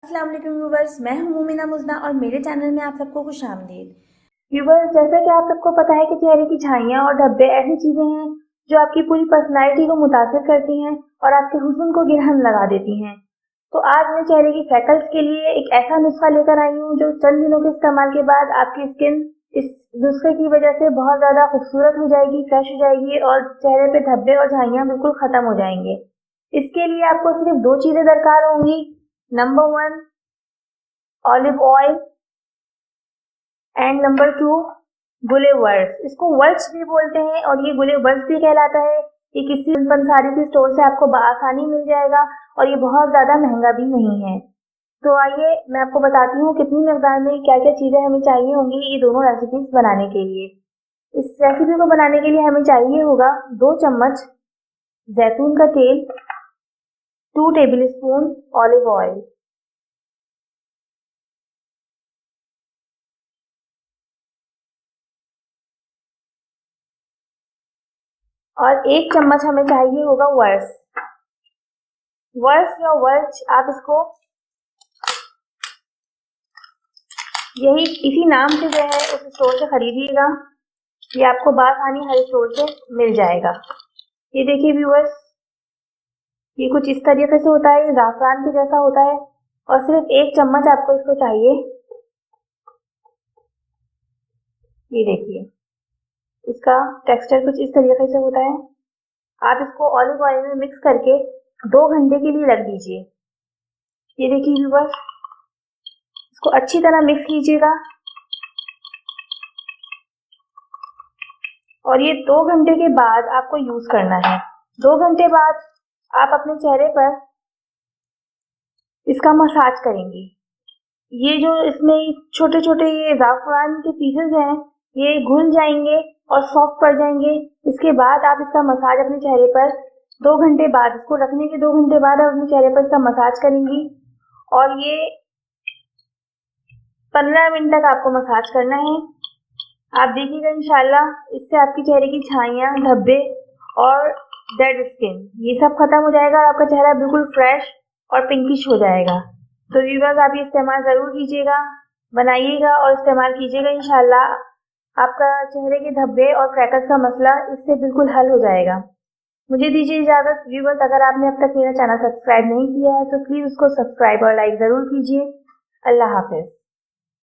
अस्सलाम वालेकुम व्यूवर्स, मैं हूं मोमिना मुजना और मेरे चैनल में आप सबको खुशामदीद। व्यूवर्स, जैसा कि आप सबको पता है कि चेहरे की छाइयाँ और धब्बे ऐसी चीजें हैं जो आपकी पूरी पर्सनालिटी को मुतासिर करती हैं और आपके हुस्न को गिरहन लगा देती हैं। तो आज मैं चेहरे की फ्रेकल्स के लिए एक ऐसा नुस्खा लेकर आई हूँ जो चंद दिनों के इस्तेमाल के बाद आपकी स्किन इस नुस्खे की वजह से बहुत ज्यादा खूबसूरत हो जाएगी, फ्रेश हो जाएगी और चेहरे पे धब्बे और छाइयाँ बिल्कुल खत्म हो जाएंगे। इसके लिए आपको सिर्फ दो चीजें दरकार होंगी। Number 1, olive oil and number 2, गुले वर्स। इसको वर्स भी बोलते हैं और ये गुले वर्स भी कहलाता है। ये किसी पंसारी के स्टोर से आपको बआसानी मिल जाएगा और ये बहुत ज्यादा महंगा भी नहीं है। तो आइए मैं आपको बताती हूँ कितनी मकदार में क्या क्या चीजें हमें चाहिए होंगी ये दोनों रेसिपीज बनाने के लिए। इस रेसिपी को बनाने के लिए हमें चाहिए होगा 2 चम्मच जैतून का तेल, 2 टेबल स्पून ऑलिव ऑयल और 1 चम्मच हमें चाहिए होगा वर्स। वर्स या वर्च आप इसको यही इसी नाम से जो है उस स्टोर से खरीदिएगा। ये आपको बासानी हर स्टोर से मिल जाएगा। ये देखिए व्यूअर्स, ये कुछ इस तरीके से होता है, ये ज़ाफ़रान के जैसा होता है और सिर्फ 1 चम्मच आपको इसको चाहिए। ये देखिए इसका टेक्सचर कुछ इस तरीके से होता है। आप इसको ऑलिव ऑयल में मिक्स करके 2 घंटे के लिए रख दीजिए। ये देखिए व्यूअर्स, इसको अच्छी तरह मिक्स कीजिएगा और ये 2 घंटे के बाद आपको यूज करना है। 2 घंटे बाद आप अपने चेहरे पर इसका मसाज करेंगे। ये जो इसमें छोटे छोटे ये ज़ाफ़रान के पीसेस हैं ये घुल जाएंगे और सॉफ्ट पड़ जाएंगे। इसके बाद आप इसका मसाज अपने चेहरे पर 2 घंटे बाद, इसको रखने के 2 घंटे बाद आप अपने चेहरे पर इसका मसाज करेंगी और ये 15 मिनट तक आपको मसाज करना है। आप देखिएगा इंशाल्लाह इससे आपके चेहरे की छाइयाँ, धब्बे और डेड स्किन ये सब खत्म हो जाएगा और आपका चेहरा बिल्कुल फ्रेश और पिंकिश हो जाएगा। तो व्यूअर्स, आप ये इस्तेमाल ज़रूर कीजिएगा, बनाइएगा और इस्तेमाल कीजिएगा। इंशाल्लाह आपका चेहरे के धब्बे और फ्रैकल्स का मसला इससे बिल्कुल हल हो जाएगा। मुझे दीजिए इजाज़त। व्यूअर्स, अगर आपने अब तक मेरा चैनल सब्सक्राइब नहीं किया है तो प्लीज़ उसको सब्सक्राइब और लाइक ज़रूर कीजिए। अल्लाह हाफिज़।